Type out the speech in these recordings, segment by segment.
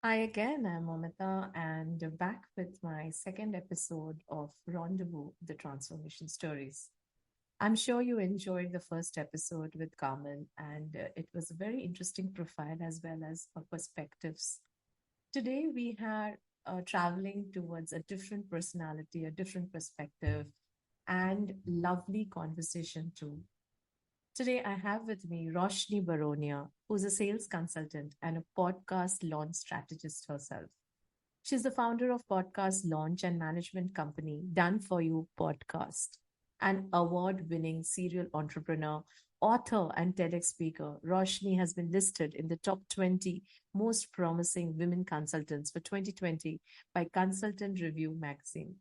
Hi again, I'm Momita, and back with my second episode of Rendezvous, the Transformation Stories. I'm sure you enjoyed the first episode with Carmen, and it was a very interesting profile as well as perspectives. Today, we are traveling towards a different personality, a different perspective, and lovely conversation too. Today, I have with me Roshni Baronia, who's a sales consultant and a podcast launch strategist herself. She's the founder of podcast launch and management company Done For You Podcast, an award-winning serial entrepreneur, author, and TEDx speaker. Roshni has been listed in the top 20 most promising women consultants for 2020 by Consultant Review magazine.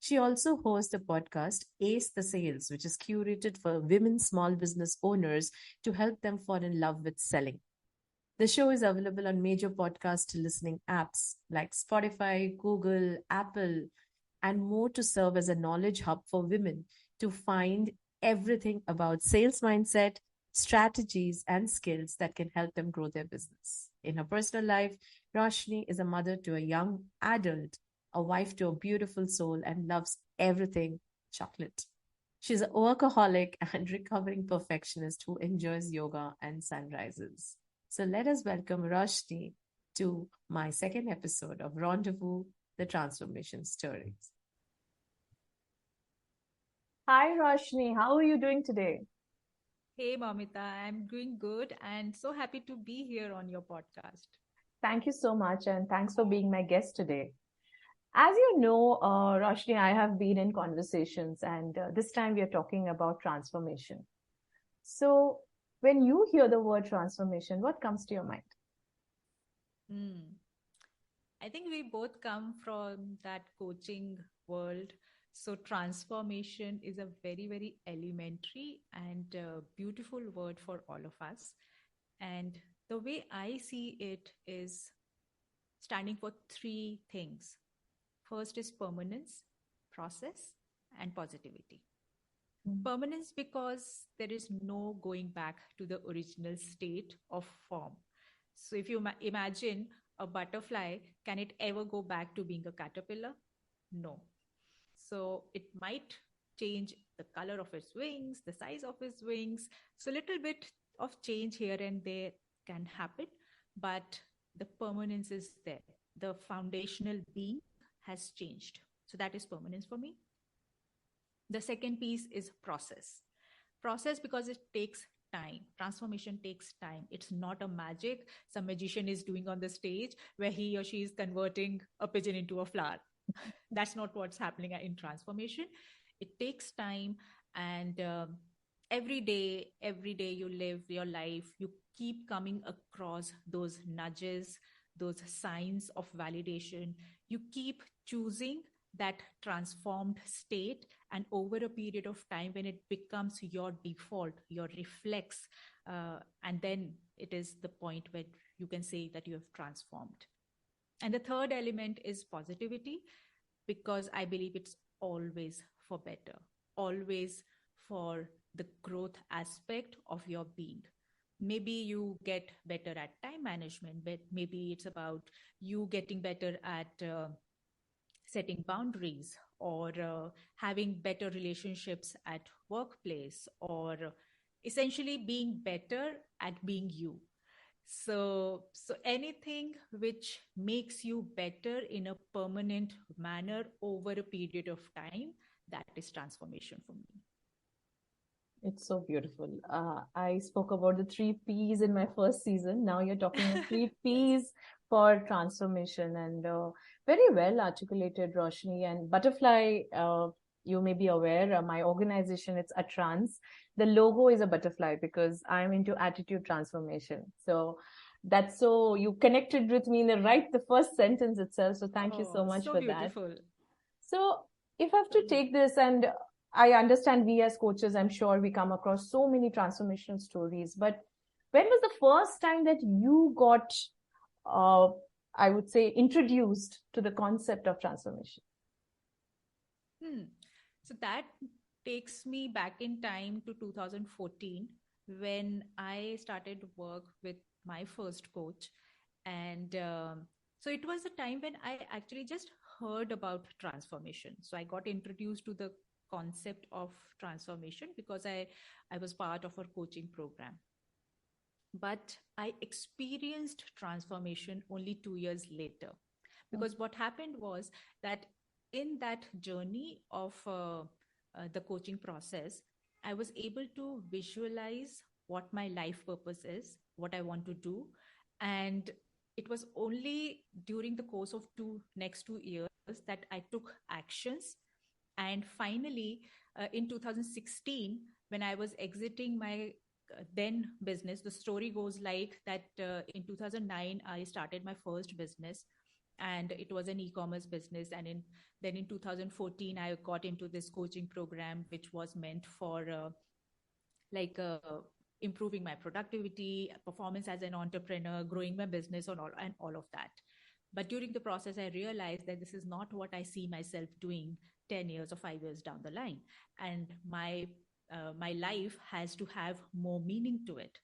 She also hosts the podcast Ace the Sales, which is curated for women small business owners to help them fall in love with selling. The show is available on major podcast listening apps like Spotify, Google, Apple, and more to serve as a knowledge hub for women to find everything about sales mindset, strategies, and skills that can help them grow their business. In her personal life, Roshni is a mother to a young adult, a wife to a beautiful soul, and loves everything chocolate. She's a workaholic and recovering perfectionist who enjoys yoga and sunrises. So let us welcome Roshni to my second episode of Rendezvous, the Transformation Stories. Hi, Roshni. How are you doing today? Hey, Mamita, I'm doing good and so happy to be here on your podcast. Thank you so much, and thanks for being my guest today. As you know, Roshni, I have been in conversations, and this time we are talking about transformation. So, when you hear the word transformation, what comes to your mind? Hmm. I think we both come from that coaching world. So, transformation is a very, very elementary and beautiful word for all of us. And the way I see it is standing for three things. First is permanence, process, and positivity. Mm. Permanence because there is no going back to the original state of form. So if you imagine a butterfly, can it ever go back to being a caterpillar? No. So it might change the color of its wings, the size of its wings. So a little bit of change here and there can happen, but the permanence is there. The foundational being has changed. So that is permanence for me. The second piece is process because it takes time. Transformation takes time. It's not a magic some magician is doing on the stage where he or she is converting a pigeon into a flower. That's not what's happening in transformation. It takes time, and every day you live your life, you keep coming across those nudges, those signs of validation. You keep choosing that transformed state, and over a period of time when it becomes your default, your reflex, and then it is the point where you can say that you have transformed. And the third element is positivity, because I believe it's always for better, always for the growth aspect of your being. Maybe you get better at time management, but maybe it's about you getting better at setting boundaries, or having better relationships at workplace, or essentially being better at being you. So anything which makes you better in a permanent manner over a period of time, that is transformation for me. It's so beautiful. I spoke about the three P's in my first season. Now you're talking of three Yes. P's for transformation, and very well articulated, Roshni. And butterfly, you may be aware, my organization, it's a trans. The logo is a butterfly because I'm into attitude transformation. So that's so you connected with me in the first sentence itself. So thank you so Oh, much so for that. beautiful. So if I have to So take this, and I understand we as coaches, I'm sure we come across so many transformational stories, but when was the first time that you got, uh, I would say, introduced to the concept of transformation? hmm. So that takes me back in time to 2014, when I started work with my first coach. And So it was a time when I actually just heard about transformation. So I got introduced to the concept of transformation because I was part of our coaching program. But I experienced transformation only 2 years later. Because what happened was that in that journey of the coaching process, I was able to visualize what my life purpose is, what I want to do. And it was only during the course of next 2 years that I took actions. And finally, in 2016, when I was exiting my then business, the story goes like that in 2009, I started my first business, and it was an e-commerce business. And then in 2014, I got into this coaching program, which was meant for like improving my productivity, performance as an entrepreneur, growing my business, and all of that. But during the process, I realized that this is not what I see myself doing 10 years or 5 years down the line. And my life has to have more meaning to it.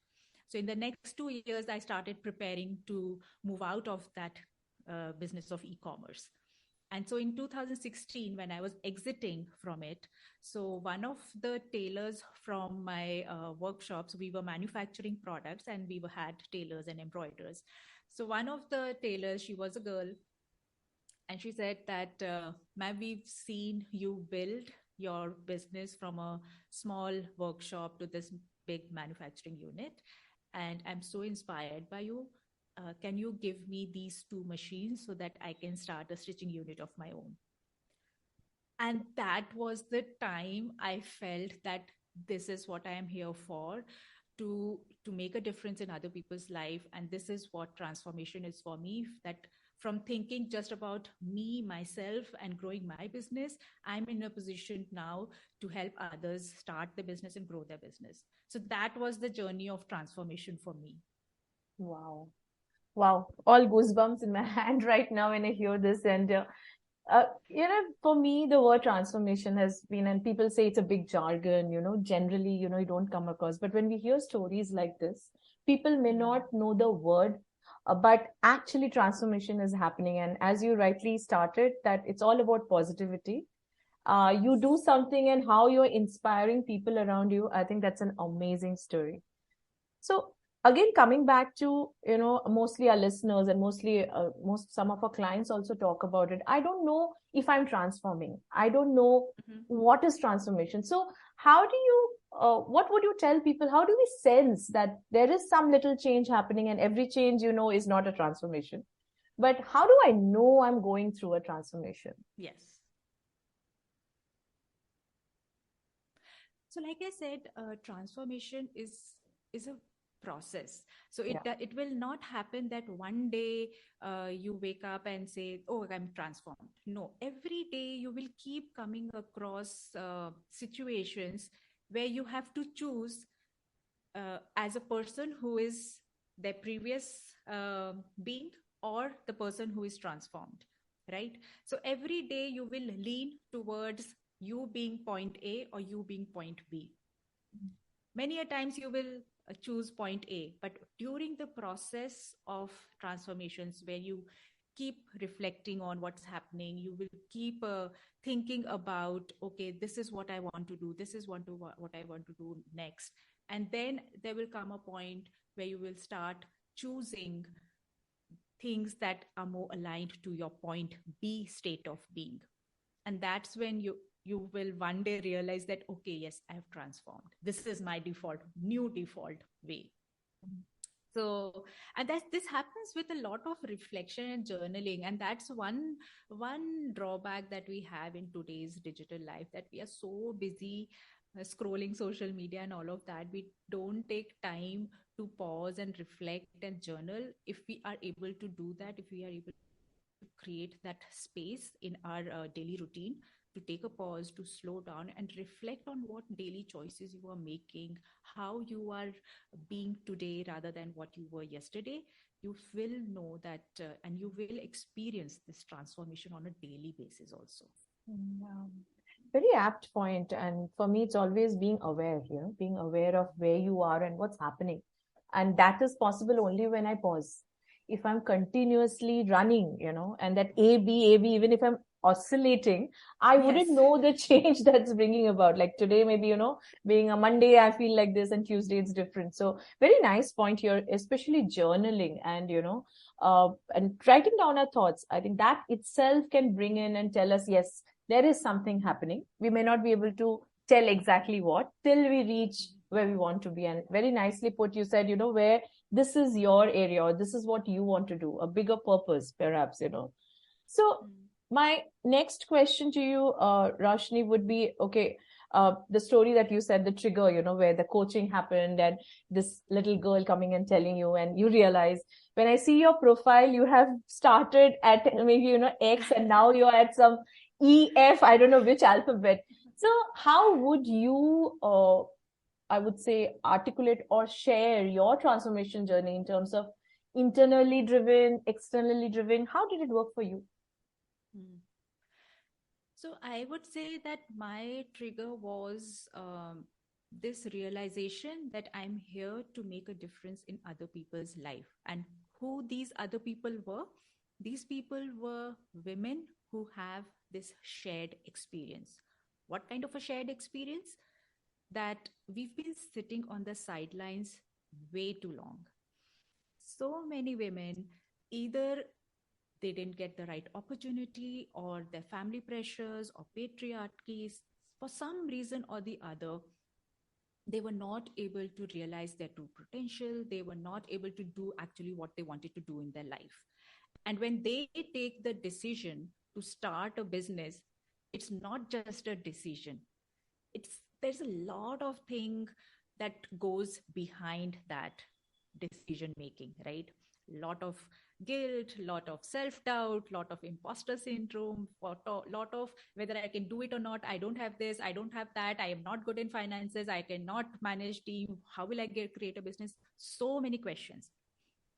So in the next 2 years, I started preparing to move out of that business of e-commerce. And so in 2016, when I was exiting from it, so one of the tailors from my workshops, we were manufacturing products, and we had tailors and embroiderers. So one of the tailors, she was a girl, and she said that, ma'am, we've seen you build your business from a small workshop to this big manufacturing unit, and I'm so inspired by you. Can you give me these 2 machines so that I can start a stitching unit of my own? And that was the time I felt that this is what I am here for, to make a difference in other people's life. And this is what transformation is for me, that from thinking just about me, myself, and growing my business, I'm in a position now to help others start the business and grow their business. So that was the journey of transformation for me. Wow. Wow. All goosebumps in my hand right now when I hear this. And, for me, the word transformation has been, and people say it's a big jargon, generally, you don't come across. But when we hear stories like this, people may not know the word, but actually transformation is happening. And as you rightly started, that it's all about positivity. You do something and how you're inspiring people around you. I think that's an amazing story. So again, coming back to, mostly our listeners and some of our clients also talk about it. I don't know if I'm transforming. I don't know what is transformation. So how do you, what would you tell people? How do we sense that there is some little change happening, and every change, is not a transformation? But how do I know I'm going through a transformation? Yes. So like I said, transformation is a process. So it will not happen that one day you wake up and say, oh, I'm transformed. No, every day you will keep coming across situations where you have to choose as a person who is their previous being, or the person who is transformed, right? So every day you will lean towards you being point A or you being point B. Many a times you will choose point A, but during the process of transformations, where you keep reflecting on what's happening, you will keep thinking about, okay, this is what I want to do, this is what I want to do next. And then there will come a point where you will start choosing things that are more aligned to your point B state of being. And that's when you will one day realize that, okay, yes, I have transformed. This is my new default way. So, and this happens with a lot of reflection and journaling. And that's one drawback that we have in today's digital life, that we are so busy scrolling social media and all of that. We don't take time to pause and reflect and journal. If we are able to do that, if we are able to create that space in our daily routine, to take a pause, to slow down and reflect on what daily choices you are making, how you are being today rather than what you were yesterday, you will know that and you will experience this transformation on a daily basis also. Very apt point. And for me, it's always being aware, being aware of where you are and what's happening. And that is possible only when I pause. if I'm continuously running, and that A, B, even if I'm oscillating, I wouldn't know the change that's bringing about. Like today, maybe, being a Monday, I feel like this, and Tuesday it's different. So very nice point here, especially journaling and writing down our thoughts. I think that itself can bring in and tell us, yes, there is something happening. We may not be able to tell exactly what till we reach where we want to be. And very nicely put, you said, where this is your area, or this is what you want to do, a bigger purpose, perhaps. So my next question to you, Roshni, would be, okay, the story that you said, the trigger, where the coaching happened and this little girl coming and telling you, and you realize, when I see your profile, you have started at maybe, X, and now you're at some EF, I don't know which alphabet. So how would you, I would say, articulate or share your transformation journey in terms of internally driven, externally driven? How did it work for you? So I would say that my trigger was this realization that I'm here to make a difference in other people's life. And who these other people were? These people were women who have this shared experience. What kind of a shared experience? That we've been sitting on the sidelines way too long. So many women, either they didn't get the right opportunity, or their family pressures or patriarchies, for some reason or the other, they were not able to realize their true potential. They were not able to do actually what they wanted to do in their life. And when they take the decision to start a business, it's not just a decision. There's a lot of thing that goes behind that decision making, right? Lot of guilt, lot of self-doubt, lot of imposter syndrome, lot of whether I can do it or not. I don't have this, I don't have that, I am not good in finances, I cannot manage team, how will I create a business? So many questions.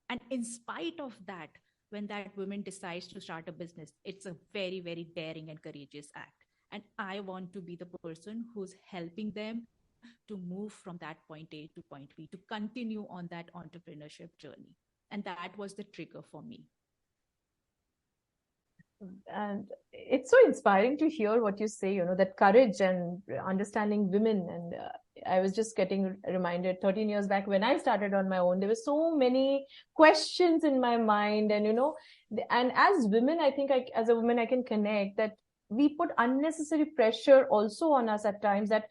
And in spite of that, when that woman decides to start a business, it's a very, very daring and courageous act. And I want to be the person who's helping them to move from that point A to point B, to continue on that entrepreneurship journey. And that was the trigger for me. And it's so inspiring to hear what you say, that courage and understanding women. And I was just getting reminded 13 years back when I started on my own, there were so many questions in my mind. And, and as women, I think as a woman, I can connect that we put unnecessary pressure also on us at times that,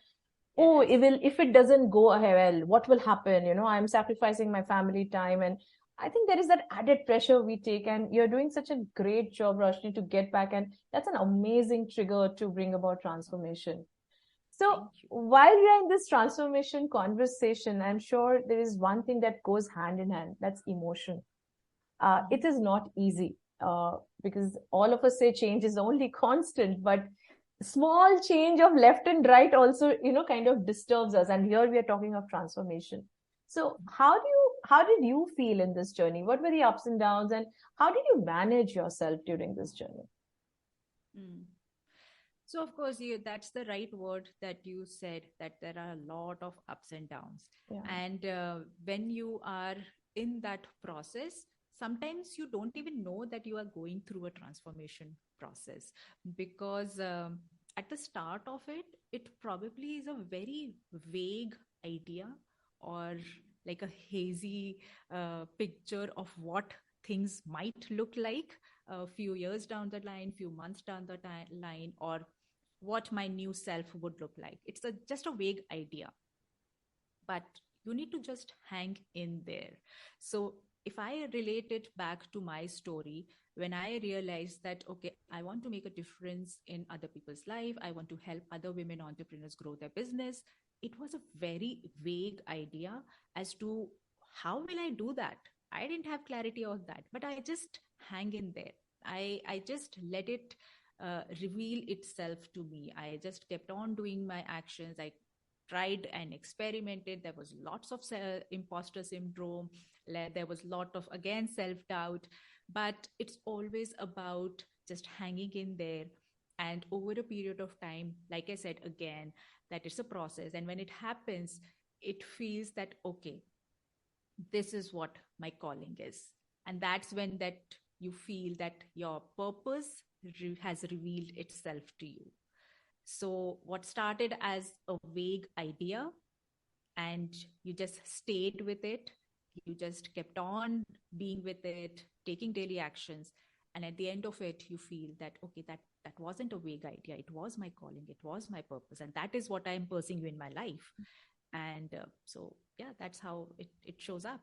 oh, if it doesn't go well, what will happen? I'm sacrificing my family time. And I think there is that added pressure we take, and you're doing such a great job, Roshni, to get back. And that's an amazing trigger to bring about transformation. So while we are in this transformation conversation, I'm sure there is one thing that goes hand in hand. That's emotion. It is not easy because all of us say change is only constant, but small change of left and right also, kind of disturbs us. And here we are talking of transformation. So how did you feel in this journey? What were the ups and downs, and how did you manage yourself during this journey? So of course, that's the right word that you said, that there are a lot of ups and downs. Yeah. And when you are in that process, sometimes you don't even know that you are going through a transformation process, because at the start of it, it probably is a very vague idea, or like a hazy picture of what things might look like a few years down the line, few months down the line, or what my new self would look like. It's just a vague idea, but you need to just hang in there. So if I relate it back to my story, when I realized that, okay, I want to make a difference in other people's life, I want to help other women entrepreneurs grow their business, it was a very vague idea as to how will I do that? I didn't have clarity on that, but I just hang in there. I just let it reveal itself to me. I just kept on doing my actions. I tried and experimented. There was lots of imposter syndrome. There was a lot of, again, self-doubt, but it's always about just hanging in there. And over a period of time, like I said, again, that it's a process. And when it happens, it feels that, okay, this is what my calling is. And that's when that you feel that your purpose has revealed itself to you. So what started as a vague idea, and you just stayed with it, you just kept on being with it, taking daily actions, and at the end of it you feel that, okay, that wasn't a vague idea, it was my calling, it was my purpose, and that is what I am pursuing in my life. And so yeah, that's how it shows up.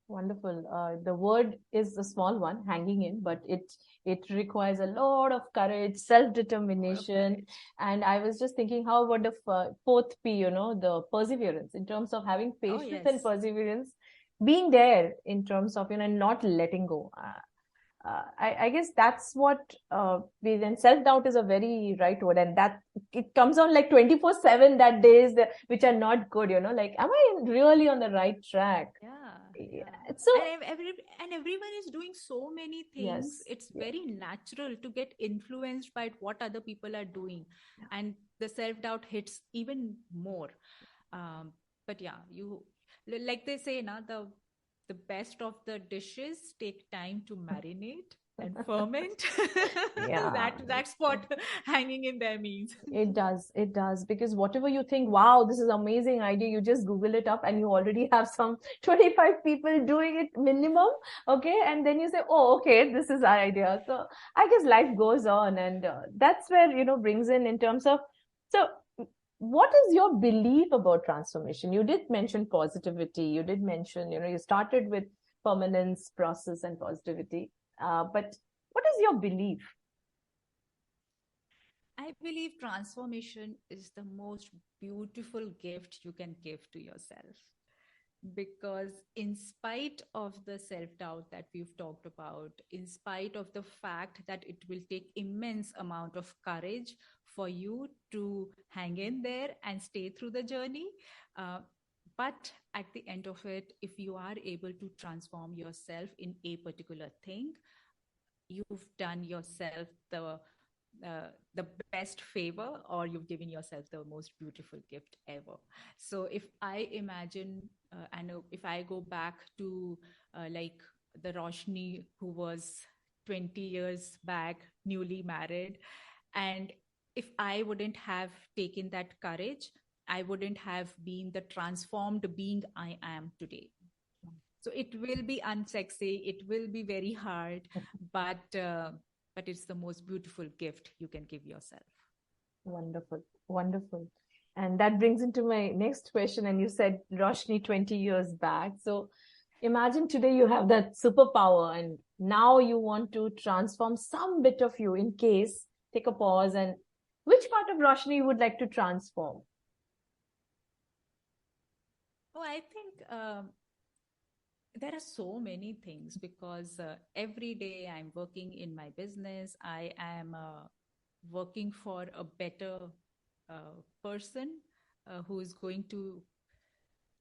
Wonderful. The word is a small one, hanging in, but it requires a lot of courage, self-determination. And I was just thinking, how about the fourth P, the perseverance, in terms of having patience and perseverance, being there in terms of, not letting go. I guess that's what we then, self-doubt is a very right word, and that it comes on like 24/7 that days which are not good, like, am I really on the right track? Yeah. So and everyone is doing so many things. It's very natural to get influenced by what other people are doing, and the self-doubt hits even more. But yeah, you, like they say, the best of the dishes take time to marinate and ferment. That's what hanging in there means. It does, because whatever you think, wow, this is amazing idea, you just Google it up and you already have some 25 people doing it minimum. Okay, and then you say, oh, okay, this is our idea. So I guess life goes on, and that's where brings in terms of, so what is your belief about transformation? You did mention positivity, you did mention, you started with permanence, process, and positivity, but what is your belief? I believe transformation is the most beautiful gift you can give to yourself, because in spite of the self-doubt that we've talked about, in spite of the fact that it will take immense amount of courage for you to hang in there and stay through the journey, but at the end of it, if you are able to transform yourself in a particular thing, you've done yourself the best favor, or you've given yourself the most beautiful gift ever. So if I imagine and if I go back to like the Roshni who was 20 years back, newly married, and if I wouldn't have taken that courage, I wouldn't have been the transformed being I am today. So it will be unsexy, it will be very hard, but it's the most beautiful gift you can give yourself. Wonderful, wonderful. And that brings into my next question. And you said Roshni 20 years back. So imagine today you have that superpower, and now you want to transform some bit of you. In case, take a pause, and which part of Roshni you would like to transform? Oh, I think there are so many things, because every day I'm working in my business. I am working for a better person who is going to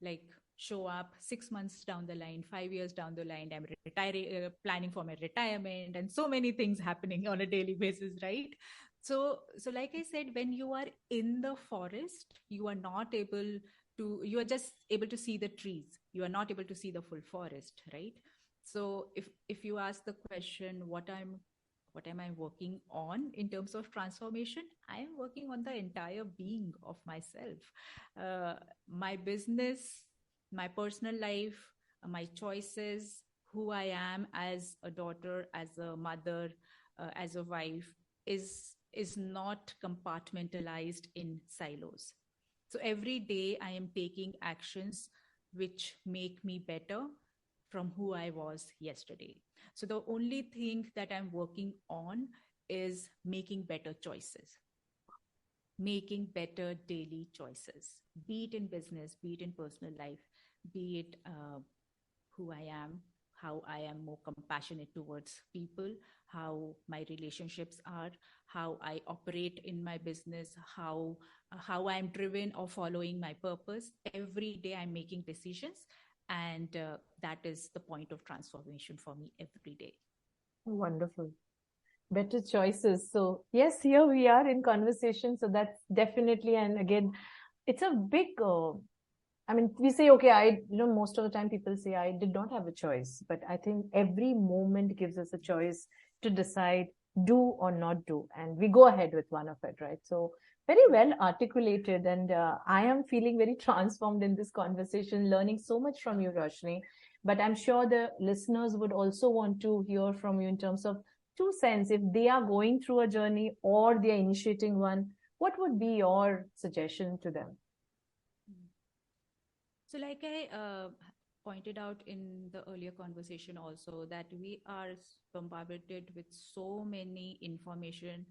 like show up 6 months down the line, 5 years down the line. I'm retiring, planning for my retirement, and so many things happening on a daily basis, right? So like I said, when you are in the forest, you are not able to, you are just able to see the trees, you are not able to see the full forest, right? So if you ask the question, what am I working on in terms of transformation, I am working on the entire being of myself, my business, my personal life, my choices, who I am as a daughter, as a mother, as a wife, is not compartmentalized in silos. So every day I am taking actions which make me better from who I was yesterday. So the only thing that I'm working on is making better choices, making better daily choices, be it in business, be it in personal life, be it who I am, how I am more compassionate towards people, how my relationships are, how I operate in my business, how I'm driven or following my purpose. Every day I'm making decisions, and that is the point of transformation for me every day. Wonderful. Better choices. So yes, here we are in conversation. So that's definitely, and again, it's a big I mean, we say, okay, most of the time people say I did not have a choice, but I think every moment gives us a choice to decide do or not do. And we go ahead with one of it, right? So very well articulated. And I am feeling very transformed in this conversation, learning so much from you, Roshni. But I'm sure the listeners would also want to hear from you in terms of 2 cents. If they are going through a journey or they are initiating one, what would be your suggestion to them? So, like I pointed out in the earlier conversation also, that we are bombarded with so many information.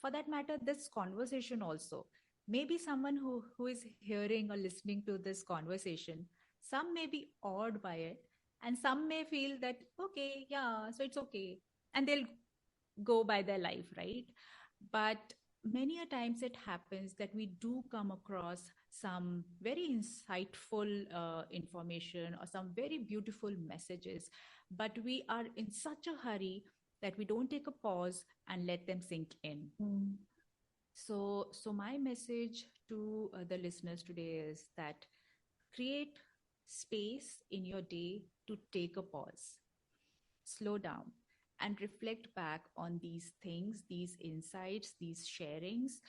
For that matter, this conversation also. Maybe someone who is hearing or listening to this conversation, some may be awed by it, and some may feel that, okay, yeah, so it's okay. And they'll go by their life, right? But many a times it happens that we do come across some very insightful information or some very beautiful messages, but we are in such a hurry that we don't take a pause and let them sink in. So my message to the listeners today is that create space in your day to take a pause, slow down, and reflect back on these things, these insights, these sharings,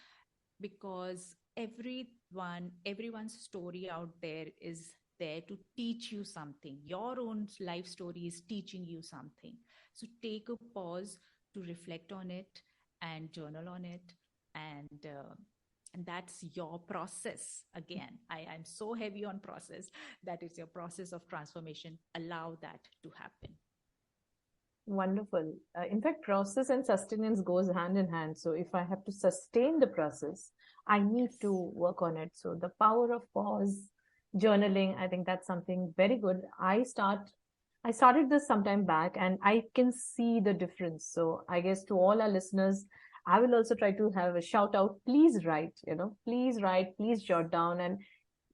because everyone's story out there is there to teach you something. Your own life story is teaching you something. So take a pause to reflect on it and journal on it, and that's your process. Again, I'm so heavy on process. That is your process of transformation. Allow that to happen. Wonderful. In fact, process and sustenance goes hand in hand. So if I have to sustain the process, I need to work on it. So the power of pause, journaling, I think that's something very good. I started this sometime back and I can see the difference. So I guess to all our listeners, I will also try to have a shout out. Please write, please write, please jot down. And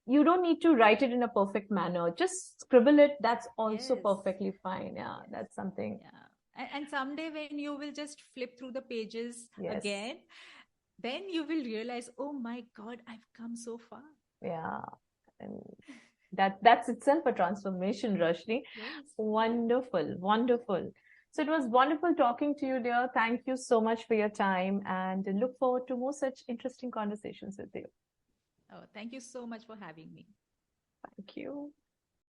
you don't need to write it in a perfect manner. Just scribble it. That's also perfectly fine. Yeah, that's something. Yeah. And someday when you will just flip through the pages again, then you will realize, oh my God, I've come so far. Yeah. And that's itself a transformation, Roshni. Yes. Wonderful, wonderful. So it was wonderful talking to you, dear. Thank you so much for your time and look forward to more such interesting conversations with you. Oh, thank you so much for having me. Thank you.